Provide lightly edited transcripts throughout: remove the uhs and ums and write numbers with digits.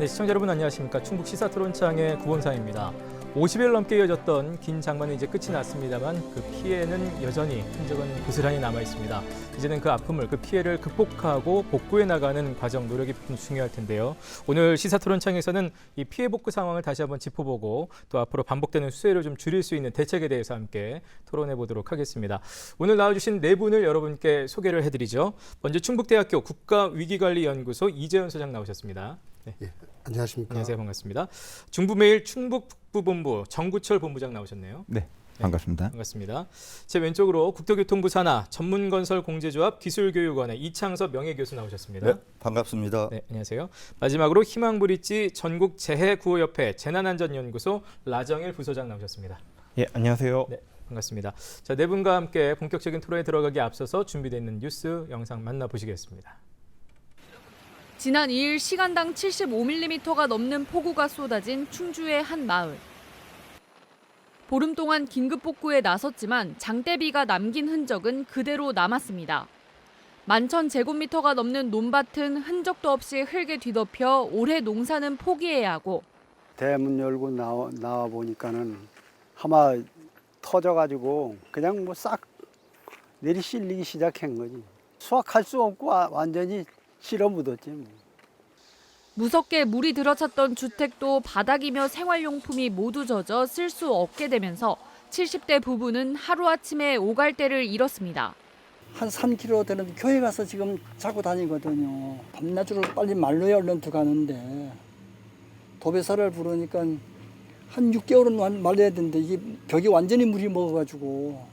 네, 시청자 여러분 안녕하십니까. 충북 시사토론창의 구본상입니다. 50일 넘게 이어졌던 긴 장마는 이제 끝이 났습니다만 그 피해는 여전히 흔적은 고스란히 남아 있습니다. 이제는 그 아픔을, 그 피해를 극복하고 복구해 나가는 과정, 노력이 중요할 텐데요. 오늘 시사토론창에서는 이 피해 복구 상황을 다시 한번 짚어보고 또 앞으로 반복되는 수해를 좀 줄일 수 있는 대책에 대해서 함께 토론해 보도록 하겠습니다. 오늘 나와주신 네 분을 여러분께 소개를 해드리죠. 먼저 충북대학교 국가위기관리연구소 이재현 소장 나오셨습니다. 네. 예, 안녕하십니까. 안녕하세요. 반갑습니다. 중부메일 충북북부본부 정구철 본부장 나오셨네요. 네, 반갑습니다. 반갑습니다. 제 왼쪽으로 국토교통부 산하 전문건설공제조합 기술교육원의 이창섭 명예교수 나오셨습니다. 네, 반갑습니다. 네, 안녕하세요. 마지막으로 희망브릿지 전국재해구호협회 재난안전연구소 라정일 부소장 나오셨습니다. 예, 안녕하세요. 네, 반갑습니다. 자, 네 분과 함께 본격적인 토론에 들어가기 앞서서 준비되어 있는 뉴스 영상 만나보시겠습니다. 지난 2일 시간당 75mm가 넘는 폭우가 쏟아진 충주의 한 마을. 보름 동안 긴급 복구에 나섰지만 장대비가 남긴 흔적은 그대로 남았습니다. 11,000제곱미터가 넘는 논밭은 흔적도 없이 흙에 뒤덮여 올해 농사는 포기해야 하고 대문 열고 나와 보니까는 하마 터져가지고 그냥 뭐 싹 내리 실리기 시작한 거지. 수확할 수 없고 완전히 실어 묻었지 뭐. 무섭게 물이 들어찼던 주택도 바닥이며 생활용품이 모두 젖어 쓸 수 없게 되면서 70대 부부는 하루아침에 오갈데를 잃었습니다. 한 3km 되는 교회 가서 지금 자고 다니거든요. 밤낮으로 빨리 말로에 얼른 들어가는데 도배사를 부르니까 한 6개월은 말려야 되는데 이게 벽이 완전히 물이 먹어가지고.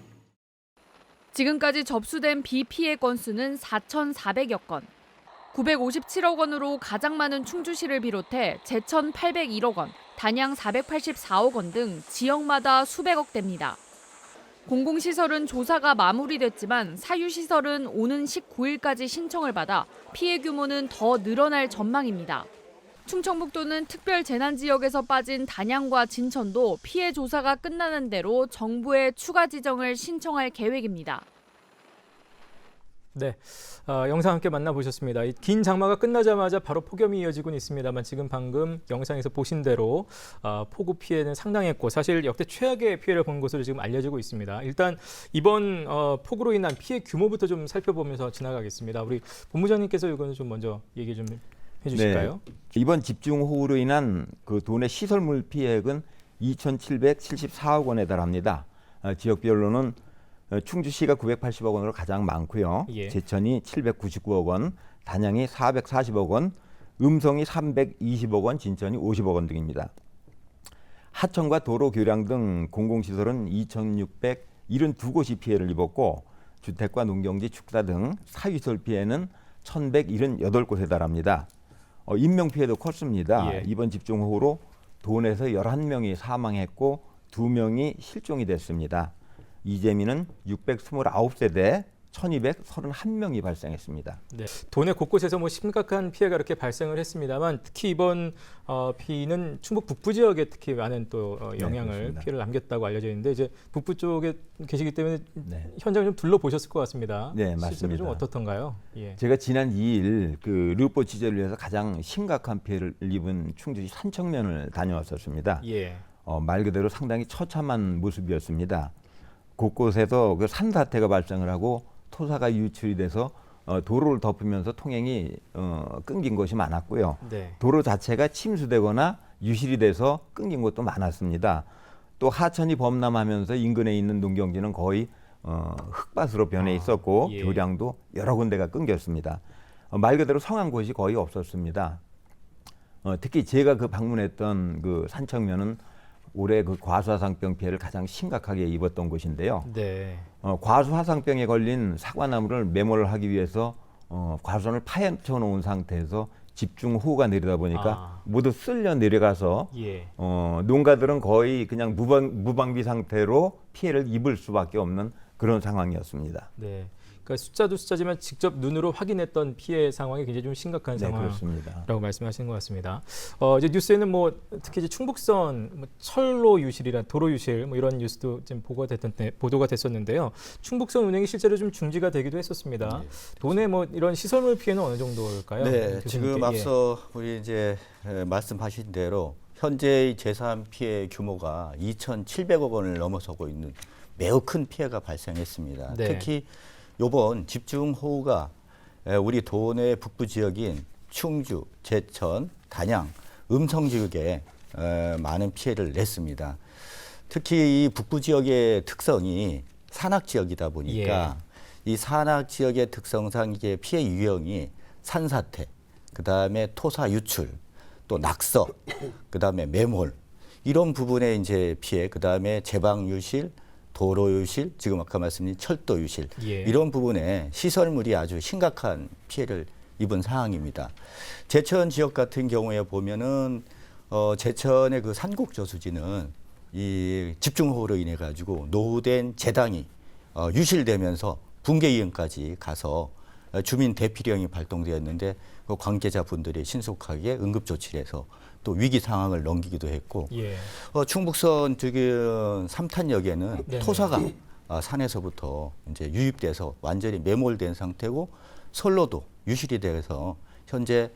지금까지 접수된 비 피해 건수는 4,400여 건. 957억 원으로 가장 많은 충주시를 비롯해 제천 801억 원, 단양 484억 원 등 지역마다 수백억 대입니다. 공공시설은 조사가 마무리됐지만 사유시설은 오는 19일까지 신청을 받아 피해 규모는 더 늘어날 전망입니다. 충청북도는 특별재난지역에서 빠진 단양과 진천도 피해 조사가 끝나는 대로 정부에 추가 지정을 신청할 계획입니다. 네, 영상 함께 만나보셨습니다. 이 긴 장마가 끝나자마자 바로 폭염이 이어지고는 있습니다만 지금 방금 영상에서 보신 대로 폭우 피해는 상당했고 사실 역대 최악의 피해를 본 것으로 지금 알려지고 있습니다. 일단 이번 폭우로 인한 피해 규모부터 좀 살펴보면서 지나가겠습니다. 우리 본부장님께서 이거는 좀 먼저 얘기 좀 해주실까요? 네, 이번 집중호우로 인한 그 도내 시설물 피해액은 2,774억 원에 달합니다. 지역별로는 충주시가 980억 원으로 가장 많고요. 예. 제천이 799억 원, 단양이 440억 원, 음성이 320억 원, 진천이 50억 원 등입니다. 하천과 도로, 교량 등 공공시설은 2,672곳이 피해를 입었고 주택과 농경지, 축사 등 사유시설 피해는 1,178곳에 달합니다. 인명피해도 컸습니다. 예. 이번 집중호우로 도내에서 11명이 사망했고 2명이 실종이 됐습니다. 이재민은 629세대 1,231명이 발생했습니다. 네, 도내 곳곳에서 뭐 심각한 피해가 이렇게 발생을 했습니다만 특히 이번 비는 충북 북부 지역에 특히 많은 또 영향을 네, 피해를 남겼다고 알려져 있는데 이제 북부 쪽에 계시기 때문에 네. 현장을 좀 둘러보셨을 것 같습니다. 네, 실제로 맞습니다. 좀 어떻던가요? 예. 제가 지난 2일 그 류포 취재를 위해서 가장 심각한 피해를 입은 충주시 산청면을 다녀왔었습니다. 예. 말 그대로 상당히 처참한 모습이었습니다. 곳곳에서 그 산사태가 발생을 하고 토사가 유출이 돼서 도로를 덮으면서 통행이 끊긴 곳이 많았고요. 네. 도로 자체가 침수되거나 유실이 돼서 끊긴 곳도 많았습니다. 또 하천이 범람하면서 인근에 있는 농경지는 거의 흙밭으로 변해 있었고 예. 교량도 여러 군데가 끊겼습니다. 말 그대로 성한 곳이 거의 없었습니다. 특히 제가 그 방문했던 그 산청면은 올해 그 과수화상병 피해를 가장 심각하게 입었던 곳인데요. 네. 과수화상병에 걸린 사과나무를 매몰을 하기 위해서 과수원을 파헤쳐 놓은 상태에서 집중호우가 내리다 보니까 모두 쓸려 내려가서 예. 농가들은 거의 그냥 무방비 상태로 피해를 입을 수밖에 없는 그런 상황이었습니다. 네. 그러니까 숫자도 숫자지만 직접 눈으로 확인했던 피해 상황이 굉장히 좀 심각한 네, 그렇습니다. 상황이라고 말씀하시는 것 같습니다. 이제 뉴스에는 뭐 특히 이제 충북선 뭐 철로 유실이나 도로 유실 뭐 이런 뉴스도 좀 보도가 됐었는데요. 충북선 운행이 실제로 좀 중지가 되기도 했었습니다. 도내 뭐 이런 시설물 피해는 어느 정도일까요? 네, 교수님께? 지금 앞서 우리 이제 말씀하신 대로 현재의 재산 피해 규모가 2,700억 원을 넘어서고 있는 매우 큰 피해가 발생했습니다. 네. 특히 이번 집중호우가 우리 도내 북부 지역인 충주, 제천, 단양, 음성 지역에 많은 피해를 냈습니다. 특히 이 북부 지역의 특성이 산악 지역이다 보니까 이 산악 지역의 특성상 이게 피해 유형이 산사태, 그다음에 토사 유출, 또 낙서, 그다음에 매몰 이런 부분에 이제 피해, 그다음에 제방 유실, 도로 유실, 지금 아까 말씀드린 철도 유실 이런 부분에 시설물이 아주 심각한 피해를 입은 상황입니다. 제천 지역 같은 경우에 보면은 제천의 그 산곡 저수지는 이 집중호우로 인해 가지고 노후된 제당이 유실되면서 붕괴 위험까지 가서 주민 대피령이 발동되었는데 그 관계자분들이 신속하게 응급 조치를 해서 또 위기 상황을 넘기기도 했고 충북선 지금 3탄역에는 네네. 토사가 산에서부터 이제 유입돼서 완전히 매몰된 상태고 선로도 유실이 돼서 현재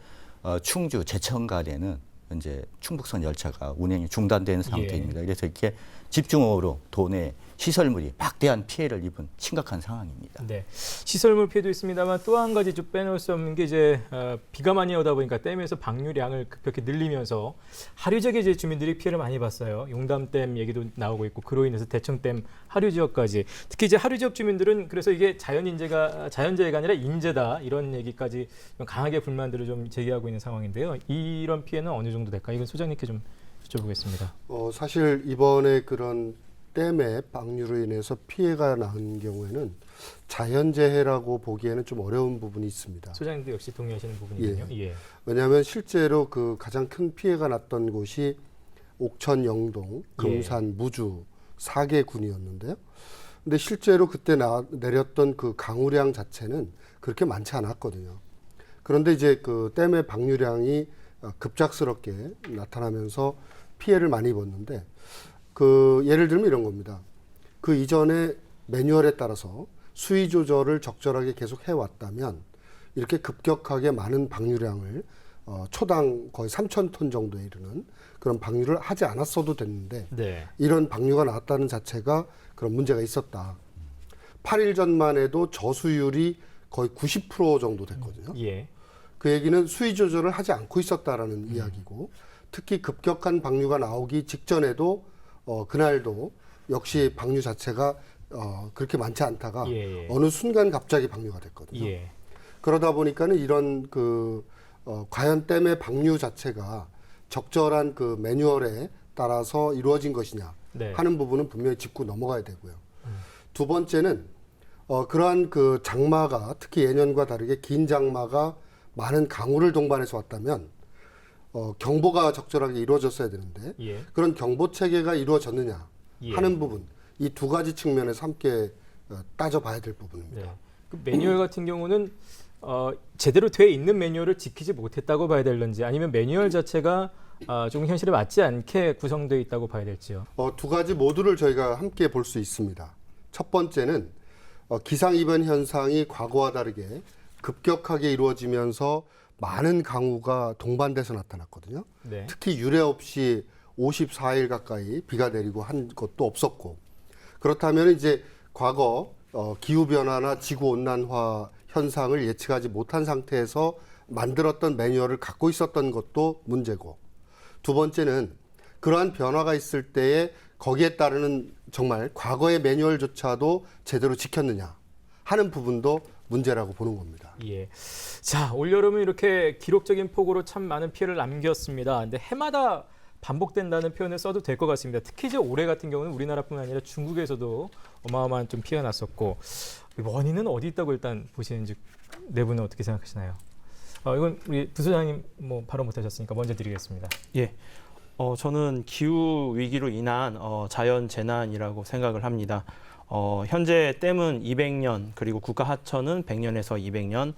충주 제천 간에는 현재 충북선 열차가 운행이 중단된 상태입니다. 그래서 이렇게 집중호우로 도내 시설물이 막대한 피해를 입은 심각한 상황입니다. 네, 시설물 피해도 있습니다만 또 한 가지 좀 빼놓을 수 없는 게 이제 비가 많이 오다 보니까 댐에서 방류량을 급격히 늘리면서 하류 지역의 이제 주민들이 피해를 많이 봤어요. 용담댐 얘기도 나오고 있고 그로 인해서 대청댐 하류 지역까지 특히 이제 하류 지역 주민들은 그래서 이게 자연재해가 아니라 인재다 이런 얘기까지 좀 강하게 불만들을 좀 제기하고 있는 상황인데요. 이런 피해는 어느 정도 될까? 이건 소장님께 좀 여쭤보겠습니다. 사실 이번에 그런 댐의 방류로 인해서 피해가 난 경우에는 자연재해라고 보기에는 좀 어려운 부분이 있습니다. 소장님도 역시 동의하시는 부분이군요. 왜냐하면 실제로 그 가장 큰 피해가 났던 곳이 옥천, 영동, 금산, 무주 4개 군이었는데요. 근데 실제로 그때 내렸던 그 강우량 자체는 그렇게 많지 않았거든요. 그런데 이제 그 댐의 방류량이 급작스럽게 나타나면서 피해를 많이 입었는데 그 예를 들면 이런 겁니다. 그 이전에 매뉴얼에 따라서 수위 조절을 적절하게 계속 해왔다면 이렇게 급격하게 많은 방류량을 초당 거의 3,000톤 정도에 이르는 그런 방류를 하지 않았어도 됐는데 이런 방류가 나왔다는 자체가 그런 문제가 있었다. 8일 전만 해도 저수율이 거의 90% 정도 됐거든요. 그 얘기는 수위 조절을 하지 않고 있었다라는 이야기고 특히 급격한 방류가 나오기 직전에도 그날도 역시 방류 자체가 그렇게 많지 않다가 어느 순간 갑자기 방류가 됐거든요. 그러다 보니까는 이런 과연 댐의 방류 자체가 적절한 그 매뉴얼에 따라서 이루어진 것이냐 하는 부분은 분명히 짚고 넘어가야 되고요. 두 번째는 그러한 그 장마가 특히 예년과 다르게 긴 장마가 많은 강우를 동반해서 왔다면 경보가 적절하게 이루어졌어야 되는데 그런 경보 체계가 이루어졌느냐 하는 부분 이 두 가지 측면에서 함께 따져봐야 될 부분입니다. 그 매뉴얼 같은 경우는 제대로 돼 있는 매뉴얼을 지키지 못했다고 봐야 될런지 아니면 매뉴얼 자체가 좀 현실에 맞지 않게 구성되어 있다고 봐야 될지요. 두 가지 모두를 저희가 함께 볼 수 있습니다. 첫 번째는 기상이변 현상이 과거와 다르게 급격하게 이루어지면서 많은 강우가 동반돼서 나타났거든요. 특히 유례 없이 54일 가까이 비가 내리고 한 것도 없었고 그렇다면 이제 과거 기후변화나 지구온난화 현상을 예측하지 못한 상태에서 만들었던 매뉴얼을 갖고 있었던 것도 문제고 두 번째는 그러한 변화가 있을 때에 거기에 따르는 정말 과거의 매뉴얼조차도 제대로 지켰느냐 하는 부분도 문제라고 보는 겁니다. 자, 올여름은 이렇게 기록적인 폭우로 참 많은 피해를 남겼습니다. 근데 해마다 반복된다는 표현을 써도 될 것 같습니다. 특히 이제 올해 같은 경우는 우리나라뿐만 아니라 중국에서도 어마어마한 좀 피해가 났었고 원인은 어디 있다고 일단 보시는지 네 분은 어떻게 생각하시나요? 이건 우리 부소장님 뭐 발언 못하셨으니까 먼저 드리겠습니다. 저는 기후 위기로 인한 자연 재난이라고 생각을 합니다. 현재 댐은 200년, 그리고 국가 하천은 100년에서 200년,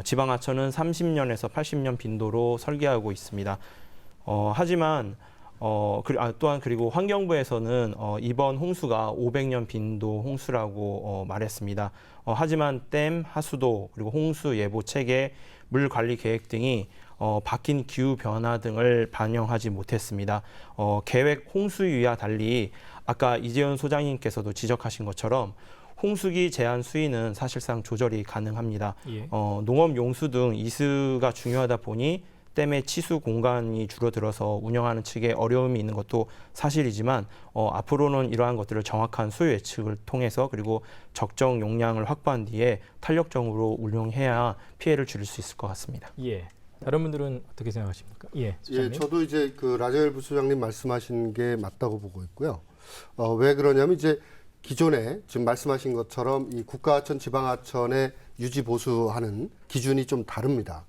지방 하천은 30년에서 80년 빈도로 설계하고 있습니다. 하지만 또한 그리고 환경부에서는 이번 홍수가 500년 빈도 홍수라고 말했습니다. 하지만 댐, 하수도, 그리고 홍수 예보 체계, 물 관리 계획 등이 바뀐 기후 변화 등을 반영하지 못했습니다. 계획 홍수위와 달리 아까 이재현 소장님께서도 지적하신 것처럼 홍수기 제한 수위는 사실상 조절이 가능합니다. 예. 농업 용수 등 이수가 중요하다 보니 댐의 치수 공간이 줄어들어서 운영하는 측에 어려움이 있는 것도 사실이지만 앞으로는 이러한 것들을 정확한 수요 예측을 통해서 그리고 적정 용량을 확보한 뒤에 탄력적으로 운용해야 피해를 줄일 수 있을 것 같습니다. 예. 다른 분들은 어떻게 생각하십니까? 예, 예, 소장님. 저도 이제 그 라자엘 부소장님 말씀하신 게 맞다고 보고 있고요. 왜 그러냐면 이제 기존에 지금 말씀하신 것처럼 이 국가하천, 지방하천의 유지 보수하는 기준이 좀 다릅니다.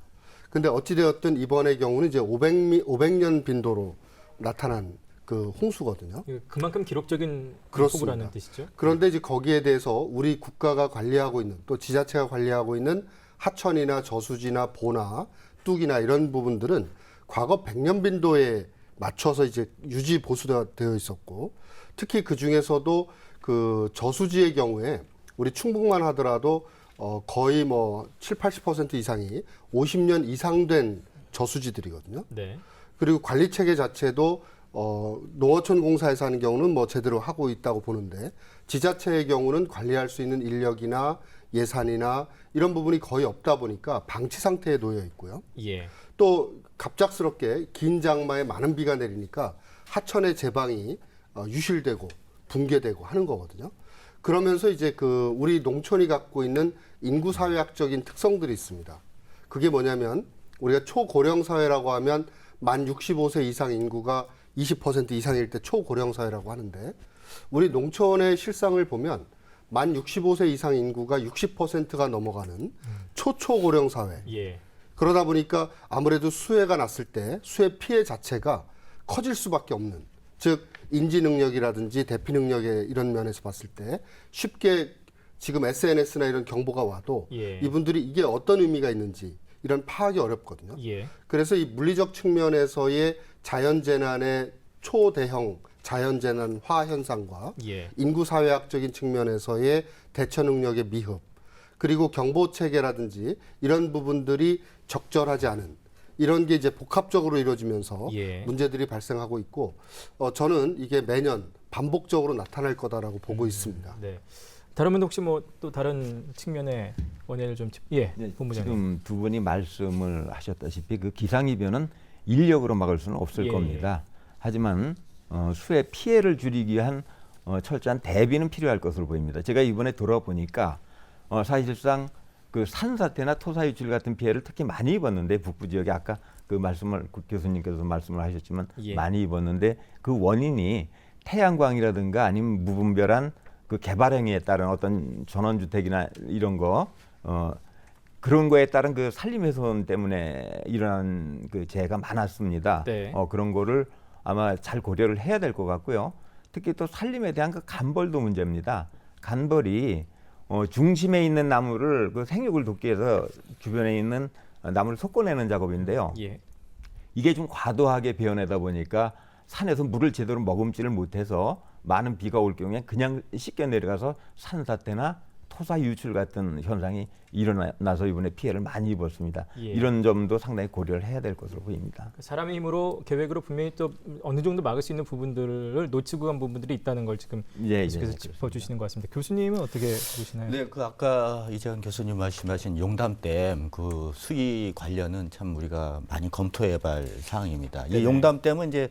근데 어찌되었든 이번의 경우는 이제 500년 빈도로 나타난 그 홍수거든요. 그만큼 기록적인 그렇습니다. 폭우라는 뜻이죠. 그런데 이제 거기에 대해서 우리 국가가 관리하고 있는 또 지자체가 관리하고 있는 하천이나 저수지나 보나 뚝이나 이런 부분들은 과거 100년 빈도에 맞춰서 이제 유지 보수되어 있었고 특히 그 중에서도 그 저수지의 경우에 우리 충북만 하더라도 거의 뭐 70-80% 이상이 50년 이상 된 저수지들이거든요. 네. 그리고 관리 체계 자체도 농어촌 공사에서 하는 경우는 뭐 제대로 하고 있다고 보는데 지자체의 경우는 관리할 수 있는 인력이나 예산이나 이런 부분이 거의 없다 보니까 방치 상태에 놓여 있고요. 예. 또 갑작스럽게 긴 장마에 많은 비가 내리니까 하천의 제방이 유실되고 붕괴되고 하는 거거든요. 그러면서 이제 그 우리 농촌이 갖고 있는 인구 사회학적인 특성들이 있습니다. 그게 뭐냐면 우리가 초고령 사회라고 하면 만 65세 이상 인구가 20% 이상일 때 초고령 사회라고 하는데 우리 농촌의 실상을 보면 만 65세 이상 인구가 60%가 넘어가는 초초고령 사회. 예. 그러다 보니까 아무래도 수해가 났을 때 수해 피해 자체가 커질 수밖에 없는, 즉 인지 능력이라든지 대피 능력의 이런 면에서 봤을 때 쉽게 지금 SNS나 이런 경보가 와도 예. 이분들이 이게 어떤 의미가 있는지 이런 파악이 어렵거든요. 예. 그래서 이 물리적 측면에서의 자연재난의 초대형 자연재난화 현상과 예. 인구사회학적인 측면에서의 대처 능력의 미흡, 그리고 경보체계라든지 이런 부분들이 적절하지 않은 이런 게 이제 복합적으로 이루어지면서 예. 문제들이 발생하고 있고 저는 이게 매년 반복적으로 나타날 거다라고 보고 있습니다. 네. 다른 분 혹시 뭐 또 다른 측면의 원인을 좀 네, 본부장님. 지금 두 분이 말씀을 하셨다시피 그 기상이변은 인력으로 막을 수는 없을 예. 겁니다. 하지만 수해 피해를 줄이기 위한 철저한 대비는 필요할 것으로 보입니다. 제가 이번에 돌아보니까 사실상 그 산사태나 토사 유출 같은 피해를 특히 많이 입었는데 북부 지역에 아까 그 말씀을 교수님께서 말씀을 하셨지만 예. 많이 입었는데 그 원인이 태양광이라든가 아니면 무분별한 그 개발 행위에 따른 어떤 전원주택이나 이런 거 그런 거에 따른 그 산림훼손 때문에 일어난 그 재해가 많았습니다. 네. 그런 거를 아마 잘 고려를 해야 될 것 같고요. 특히 또 산림에 대한 그 간벌도 문제입니다. 간벌이 중심에 있는 나무를 그 생육을 돕기 위해서 주변에 있는 나무를 솎아내는 작업인데요. 예. 이게 좀 과도하게 베어내다 보니까 산에서 물을 제대로 머금지를 못해서 많은 비가 올 경우에 그냥 씻겨 내려가서 산사태나 토사 유출 같은 현상이 일어나서 이번에 피해를 많이 입었습니다. 예. 이런 점도 상당히 고려를 해야 될 것으로 보입니다. 사람의 힘으로 계획으로 분명히 또 어느 정도 막을 수 있는 부분들을 놓치고 간 부분들이 있다는 걸 지금 계속해서 짚어주시는 것 같습니다. 교수님은 어떻게 보시나요? 네, 그 아까 이재현 교수님 말씀하신 용담댐 그 수위 관련은 참 우리가 많이 검토해볼 사항입니다. 네네. 이 용담댐은 이제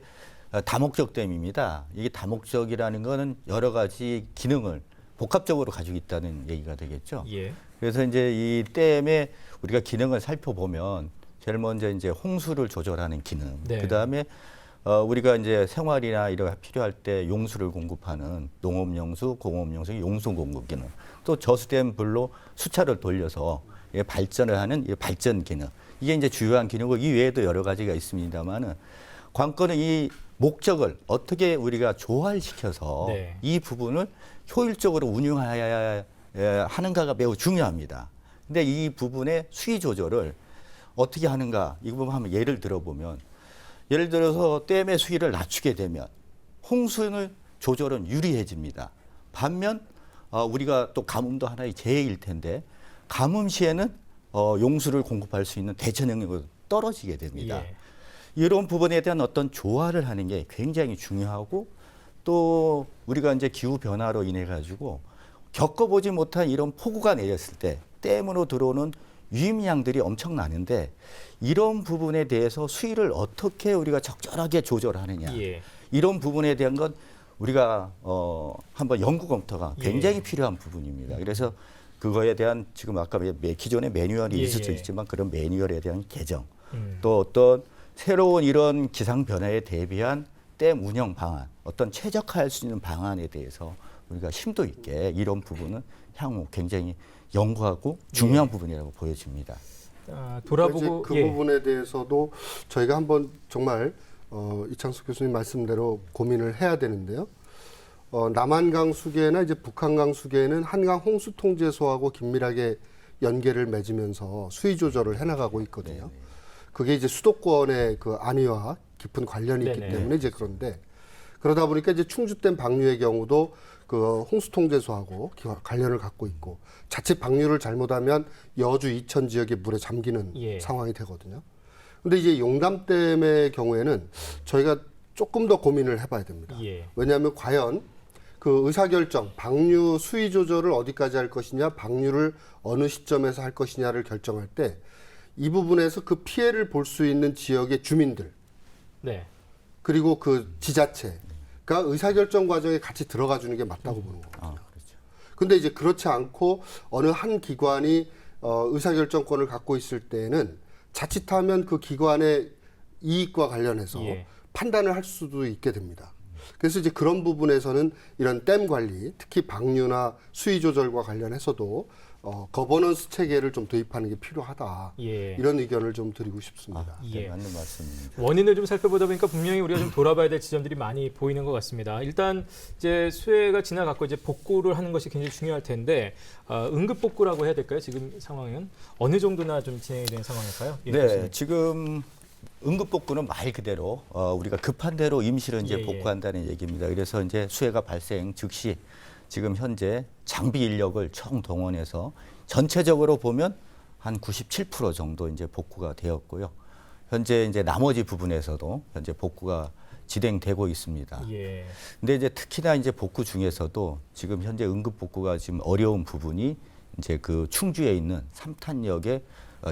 다목적 댐입니다. 이게 다목적이라는 거는 여러 가지 기능을 복합적으로 가지고 있다는 얘기가 되겠죠. 예. 그래서 이제 이 댐의 우리가 기능을 살펴보면 제일 먼저 이제 홍수를 조절하는 기능, 네. 그 다음에 우리가 이제 생활이나 이런 거 필요할 때 용수를 공급하는 농업용수, 공업용수, 용수 공급 기능, 또 저수댐 불로 수차를 돌려서 발전을 하는 이 발전 기능, 이게 이제 주요한 기능이고 이 외에도 여러 가지가 있습니다만은 관건은 이 목적을 어떻게 우리가 조화시켜서 네. 이 부분을 효율적으로 운영해야 하는가가 매우 중요합니다. 근데 이 부분의 수위 조절을 어떻게 하는가 이 부분 한번 예를 들어보면 예를 들어서 댐의 수위를 낮추게 되면 홍수는 조절은 유리해집니다. 반면 우리가 또 가뭄도 하나의 재해일 텐데 가뭄 시에는 용수를 공급할 수 있는 대처 능력이 떨어지게 됩니다. 예. 이런 부분에 대한 어떤 조화를 하는 게 굉장히 중요하고 또 우리가 이제 기후 변화로 인해 가지고 겪어보지 못한 이런 폭우가 내렸을 때 댐으로 들어오는 유입량들이 엄청나는데 이런 부분에 대해서 수위를 어떻게 우리가 적절하게 조절하느냐 예. 이런 부분에 대한 건 우리가 한번 연구 검토가 굉장히 예. 필요한 부분입니다. 그래서 그거에 대한 지금 아까 기존의 매뉴얼이 예, 있을 수 예. 있지만 그런 매뉴얼에 대한 개정 음. 또 어떤 새로운 이런 기상 변화에 대비한 댐 운영 방안, 어떤 최적화할 수 있는 방안에 대해서 우리가 심도 있게 이런 부분은 향후 굉장히 연구하고 중요한 부분이라고 보여집니다. 돌아보고 그 부분에 대해서도 저희가 한번 정말 이창숙 교수님 말씀대로 고민을 해야 되는데요. 남한강 수계나 이제 북한강 수계는 한강 홍수 통제소하고 긴밀하게 연계를 맺으면서 수위 조절을 해나가고 있거든요. 그게 이제 수도권의 그 안위와 깊은 관련이 있기 네네. 때문에 이제 그런데 그러다 보니까 이제 충주댐 방류의 경우도 그 홍수 통제소하고 관련을 갖고 있고 자칫 방류를 잘못하면 여주 이천 지역의 물에 잠기는 예. 상황이 되거든요. 근데 이제 용담댐의 경우에는 저희가 조금 더 고민을 해봐야 됩니다. 예. 왜냐하면 과연 그 의사결정, 방류 수위 조절을 어디까지 할 것이냐, 방류를 어느 시점에서 할 것이냐를 결정할 때 이 부분에서 그 피해를 볼 수 있는 지역의 주민들 네. 그리고 그 지자체가 의사결정 과정에 같이 들어가 주는 게 맞다고 보는 거거든요. 그렇죠. 근데 이제 그렇지 않고 어느 한 기관이 의사결정권을 갖고 있을 때는 자칫하면 그 기관의 이익과 관련해서 예. 판단을 할 수도 있게 됩니다. 그래서 이제 그런 부분에서는 이런 댐 관리, 특히 방류나 수위 조절과 관련해서도 거버넌스 체계를 좀 도입하는 게 필요하다. 예. 이런 의견을 좀 드리고 싶습니다. 네, 예. 맞는 말씀입니다. 원인을 좀 살펴보다 보니까 분명히 우리가 좀 돌아봐야 될 지점들이 많이 보이는 것 같습니다. 일단 이제 수해가 지나갔고 이제 복구를 하는 것이 굉장히 중요할 텐데 응급 복구라고 해야 될까요? 지금 상황은 어느 정도나 좀 진행이 된 상황일까요? 예, 네, 교수님. 지금 응급 복구는 말 그대로 우리가 급한 대로 임시로 이제 예, 예. 복구한다는 얘기입니다. 그래서 이제 수해가 발생 즉시 지금 현재 장비 인력을 총 동원해서 전체적으로 보면 한 97% 정도 이제 복구가 되었고요. 현재 이제 나머지 부분에서도 현재 복구가 진행되고 있습니다. 예. 근데 이제 특히나 이제 복구 중에서도 지금 현재 응급 복구가 지금 어려운 부분이 이제 그 충주에 있는 삼탄역의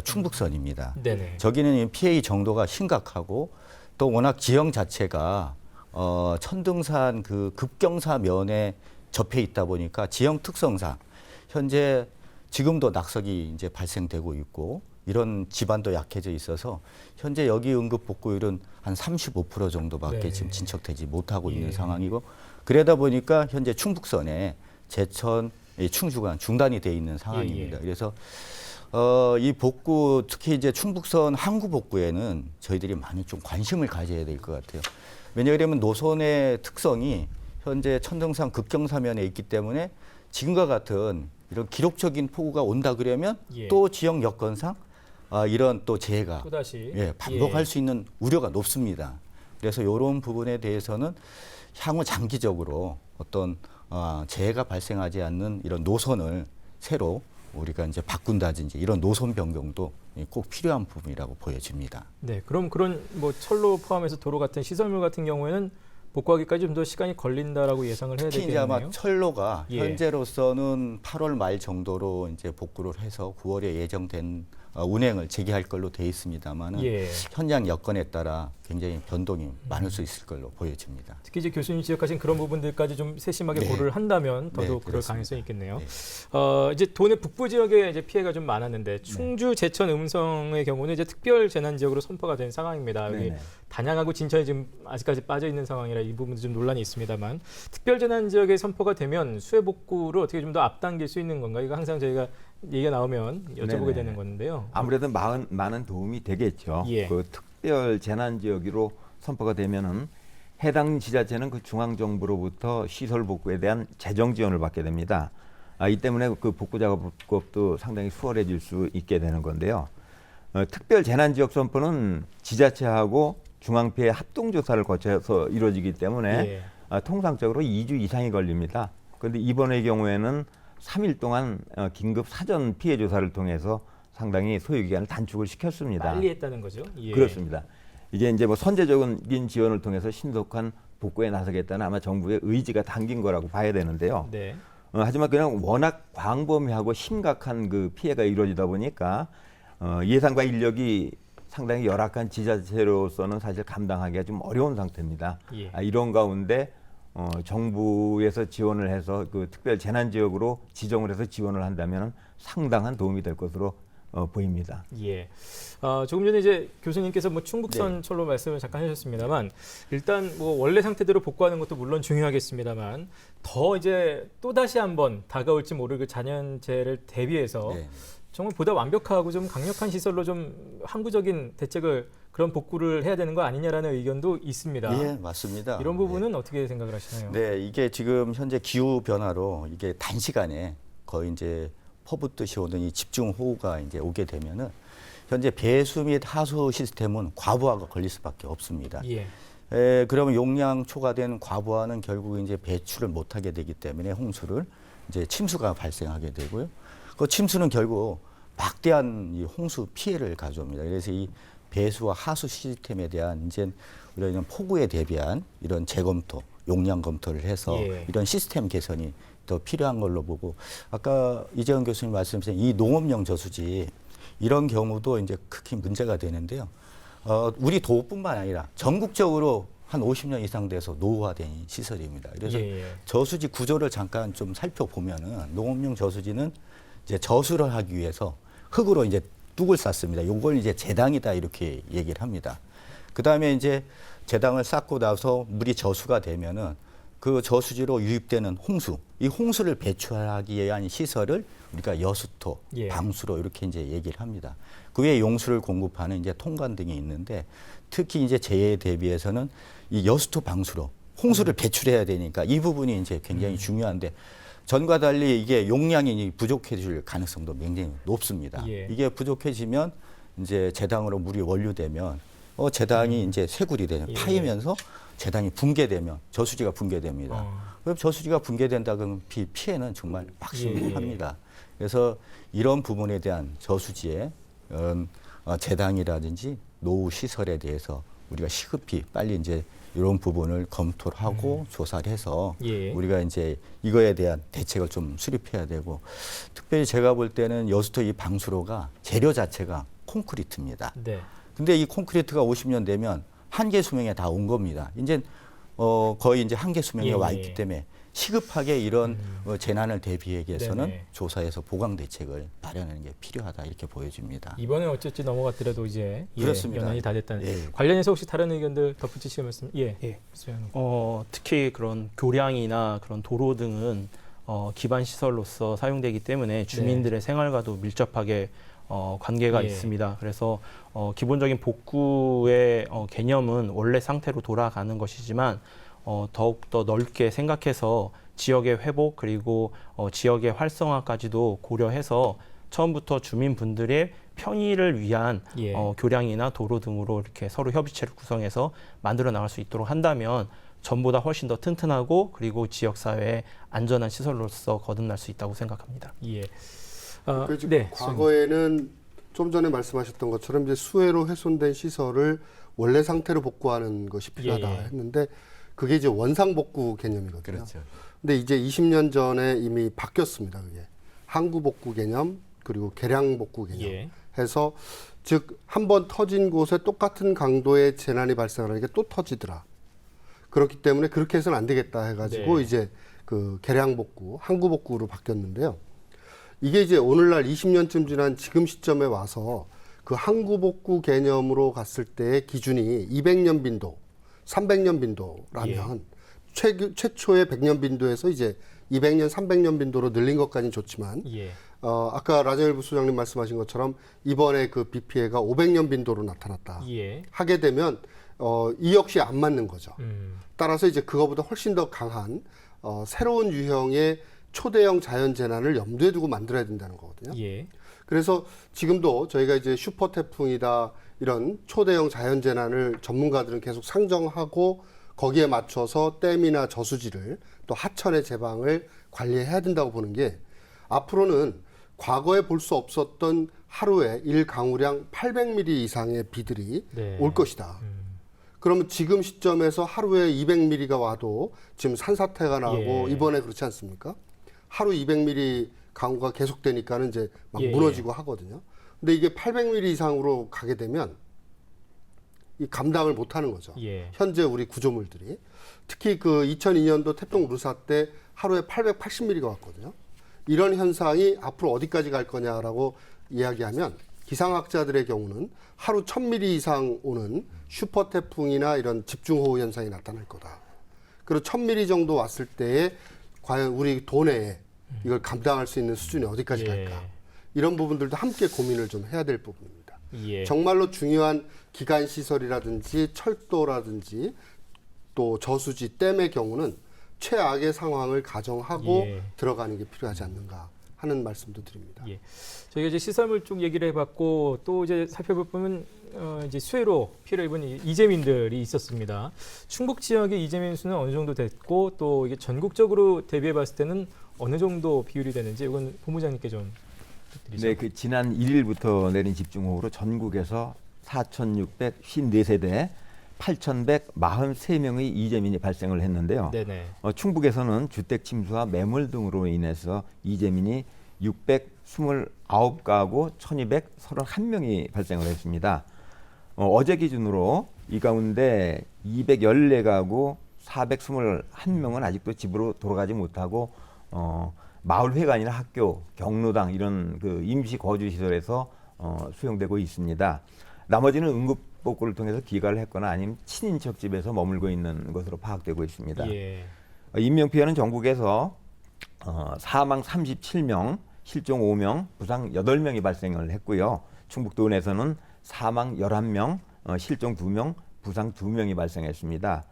충북선입니다. 네네. 저기는 피해 정도가 심각하고 또 워낙 지형 자체가 천등산 그 급경사 면에 접해 있다 보니까 지형 특성상 현재 지금도 낙석이 이제 발생되고 있고 이런 지반도 약해져 있어서 현재 여기 응급 복구율은 한 35% 정도밖에 네. 지금 진척되지 못하고 있는 예. 상황이고 그러다 보니까 현재 충북선에 제천 충주간 중단이 돼 있는 상황입니다. 예. 그래서 이 복구 특히 이제 충북선 항구 복구에는 저희들이 많이 좀 관심을 가져야 될 것 같아요. 왜냐하면 노선의 특성이 현재 천등산 급경사면에 있기 때문에 지금과 같은 이런 기록적인 폭우가 온다 그러면 예. 또 지역 여건상 이런 또 재해가 또다시 반복할 예. 수 있는 우려가 높습니다. 그래서 이런 부분에 대해서는 향후 장기적으로 어떤 재해가 발생하지 않는 이런 노선을 새로 우리가 이제 바꾼다든지 이런 노선 변경도 꼭 필요한 부분이라고 보여집니다. 네, 그럼 그런 뭐 철로 포함해서 도로 같은 시설물 같은 경우에는 복구하기까지 좀 더 시간이 걸린다라고 예상을 해야 특히 이제 되겠네요. 아마 철로가 예. 현재로서는 8월 말 정도로 이제 복구를 해서 9월에 예정된 운행을 재개할 걸로 돼 있습니다만은 예. 현장 여건에 따라 굉장히 변동이 많을 수 있을 걸로 보여집니다. 특히 이제 교수님 지적하신 그런 부분들까지 좀 세심하게 네. 고려를 한다면 더더욱 네, 그럴 그렇습니다. 가능성이 있겠네요. 네. 이제 도내 북부 지역에 이제 피해가 좀 많았는데 충주, 제천, 음성의 경우는 이제 특별 재난 지역으로 선포가 된 상황입니다. 여기 네네. 단양하고 진천이 지금 아직까지 빠져 있는 상황이라 이 부분도 좀 논란이 있습니다만 특별 재난 지역에 선포가 되면 수해 복구를 어떻게 좀 더 앞당길 수 있는 건가? 이거 항상 저희가 얘기가 나오면 여쭤보게 네네. 되는 건데요. 아무래도 많은 도움이 되겠죠. 예. 그 특별 재난 지역으로 선포가 되면은 해당 지자체는 그 중앙정부로부터 시설 복구에 대한 재정 지원을 받게 됩니다. 이 때문에 그 복구 작업도 상당히 수월해질 수 있게 되는 건데요. 특별 재난지역 선포는 지자체하고 중앙피해 합동조사를 거쳐서 이루어지기 때문에 통상적으로 2주 이상이 걸립니다. 그런데 이번의 경우에는 3일 동안 긴급 사전 피해 조사를 통해서 상당히 소요 기간을 단축을 시켰습니다. 빨리 했다는 거죠. 예. 그렇습니다. 이게 이제 뭐 선제적인 지원을 통해서 신속한 복구에 나서겠다는 아마 정부의 의지가 담긴 거라고 봐야 되는데요. 네. 하지만 그냥 워낙 광범위하고 심각한 그 피해가 이루어지다 보니까 예산과 인력이 상당히 열악한 지자체로서는 사실 감당하기가 좀 어려운 상태입니다. 예. 이런 가운데 정부에서 지원을 해서 그 특별 재난 지역으로 지정을 해서 지원을 한다면 상당한 도움이 될 것으로 보입니다. 예. 조금 전에 이제 교수님께서 뭐 충북선철로 말씀을 잠깐 하셨습니다만 일단 뭐 원래 상태대로 복구하는 것도 물론 중요하겠습니다만 더 이제 또 다시 한번 다가올지 모를 그 자연재해를 대비해서 정말 보다 완벽하고 좀 강력한 시설로 좀 항구적인 대책을 그런 복구를 해야 되는 거 아니냐라는 의견도 있습니다. 예, 맞습니다. 이런 부분은 어떻게 생각을 하시나요? 네, 이게 지금 현재 기후 변화로 이게 단시간에 거의 이제 퍼붓듯이 오는 이 집중호우가 이제 오게 되면은 현재 배수 및 하수 시스템은 과부하가 걸릴 수밖에 없습니다. 예. 그러면 용량 초과된 과부하는 결국 이제 배출을 못하게 되기 때문에 홍수를 이제 침수가 발생하게 되고요. 그 침수는 결국 막대한 이 홍수 피해를 가져옵니다. 그래서 이 배수와 하수 시스템에 대한 이제 우리가 이런 폭우에 대비한 이런 재검토, 용량 검토를 해서 이런 시스템 개선이 더 필요한 걸로 보고 아까 이재원 교수님 말씀하신 이 농업용 저수지 이런 경우도 이제 크게 문제가 되는데요. 우리 도뿐만 아니라 전국적으로 한 50년 이상 돼서 노후화된 시설입니다. 그래서 저수지 구조를 잠깐 좀 살펴보면은 농업용 저수지는 이제 저수를 하기 위해서 흙으로 이제 뚝을 쌓습니다. 요걸 이제 재당이다 이렇게 얘기를 합니다. 그 다음에 이제 재당을 쌓고 나서 물이 저수가 되면은 그 저수지로 유입되는 홍수, 이 홍수를 배출하기 위한 시설을 우리가 여수토, 방수로 이렇게 이제 얘기를 합니다. 그 외에 용수를 공급하는 이제 통관 등이 있는데 특히 이제 재해에 대비해서는 이 여수토 방수로 홍수를 배출해야 되니까 이 부분이 이제 굉장히 중요한데 전과 달리 이게 용량이 부족해질 가능성도 굉장히 높습니다. 이게 부족해지면 이제 재당으로 물이 원류되면 재당이 이제 쇄굴이 되면 파이면서 재당이 붕괴되면 저수지가 붕괴됩니다. 그럼 저수지가 붕괴된다 그러면 피해는 정말 막심합니다. 그래서 이런 부분에 대한 저수지의 재당이라든지 노후 시설에 대해서 우리가 시급히 빨리 이제 이런 부분을 검토를 하고 조사를 해서 우리가 이제 이거에 대한 대책을 좀 수립해야 되고 특별히 제가 볼 때는 여수토 이 방수로가 재료 자체가 콘크리트입니다. 근데 이 콘크리트가 50년 되면 한계 수명에 다 온 겁니다. 이제 거의 이제 한계 수명에 와 있기 때문에 시급하게 이런 재난을 대비하기 위해서는 조사해서 보강 대책을 마련하는 게 필요하다 이렇게 보여집니다. 이번에 어쨌든 넘어갔더라도 이제 그렇습니다. 연한이 다 됐다는 관련해서 혹시 다른 의견들 덧붙이시는 말씀? 특히 그런 교량이나 그런 도로 등은 기반 시설로서 사용되기 때문에 주민들의 생활과도 밀접하게 관계가 있습니다. 그래서 기본적인 복구의 개념은 원래 상태로 돌아가는 것이지만 더욱더 넓게 생각해서 지역의 회복 그리고 지역의 활성화까지도 고려해서 처음부터 주민분들의 편의를 위한 교량이나 도로 등으로 이렇게 서로 협의체를 구성해서 만들어 나갈 수 있도록 한다면 전보다 훨씬 더 튼튼하고 그리고 지역사회의 안전한 시설로서 거듭날 수 있다고 생각합니다. 과거에는 좀 전에 말씀하셨던 것처럼 이제 수해로 훼손된 시설을 원래 상태로 복구하는 것이 필요하다 했는데 그게 이제 원상복구 개념이거든요. 그렇죠. 근데 이제 20년 전에 이미 바뀌었습니다. 그게 항구복구 개념 그리고 개량복구 개념 해서 즉 한 번 터진 곳에 똑같은 강도의 재난이 발생하는 게 또 터지더라. 그렇기 때문에 그렇게 해서는 안 되겠다 해가지고 이제 그 개량복구, 항구복구로 바뀌었는데요. 이게 이제 오늘날 20년쯤 지난 지금 시점에 와서 그 항구복구 개념으로 갔을 때의 기준이 200년 빈도, 300년 빈도라면 최초의 100년 빈도에서 이제 200년, 300년 빈도로 늘린 것까지는 좋지만 아까 라정일 부소장님 말씀하신 것처럼 이번에 그 비 피해가 500년 빈도로 나타났다 하게 되면 이 역시 안 맞는 거죠. 따라서 이제 그거보다 훨씬 더 강한 새로운 유형의 초대형 자연재난을 염두에 두고 만들어야 된다는 거거든요. 예. 그래서 지금도 저희가 이제 슈퍼 태풍이다 이런 초대형 자연재난을 전문가들은 계속 상정하고 거기에 맞춰서 댐이나 저수지를 또 하천의 제방을 관리해야 된다고 보는 게 앞으로는 과거에 볼 수 없었던 하루에 일강우량 800mm 이상의 비들이 네. 올 것이다. 그러면 지금 시점에서 하루에 200mm가 와도 지금 산사태가 나고 예. 이번에 그렇지 않습니까? 하루 200mm 강우가 계속되니까는 이제 막 예, 무너지고 하거든요. 근데 이게 800mm 이상으로 가게 되면 이 감당을 못 하는 거죠. 예. 현재 우리 구조물들이. 특히 그 2002년도 태풍 루사 때 하루에 880mm가 왔거든요. 이런 현상이 앞으로 어디까지 갈 거냐라고 이야기하면 기상학자들의 경우는 하루 1000mm 이상 오는 슈퍼 태풍이나 이런 집중호우 현상이 나타날 거다. 그리고 1000mm 정도 왔을 때에 과연 우리 도내에 이걸 감당할 수 있는 수준이 어디까지 예. 갈까. 이런 부분들도 함께 고민을 좀 해야 될 부분입니다. 예. 정말로 중요한 기간 시설이라든지 철도라든지 또 저수지, 댐의 경우는 최악의 상황을 가정하고 예. 들어가는 게 필요하지 않는가 하는 말씀도 드립니다. 예. 저희가 이제 시설물 쪽 얘기를 해봤고 또 이제 살펴볼 부분 이제 수해로 피해를 입은 이재민들이 있었습니다. 충북 지역의 이재민 수는 어느 정도 됐고 또 이게 전국적으로 대비해봤을 때는 어느 정도 비율이 되는지 이건 본부장님께 좀 부탁드리죠. 네, 그 지난 1일부터 내린 집중호우로 전국에서 4,654세대 8,143명의 이재민이 발생을 했는데요. 네네. 충북에서는 주택 침수와 매물 등으로 인해서 이재민이 629가구 1,231명이 발생을 했습니다. 어제 기준으로 이 가운데 214가구 421명은 아직도 집으로 돌아가지 못하고 마을회관이나 학교, 경로당 이런 그 임시 거주 시설에서 수용되고 있습니다. 나머지는 응급복구를 통해서 귀가를 했거나 아니면 친인척 집에서 머물고 있는 것으로 파악되고 있습니다. 예. 인명피해는 전국에서 사망 37명, 실종 5명, 부상 8명이 발생을 했고요. 충북도내에서는 사망 11명, 실종 2명, 부상 2명이 발생했습니다.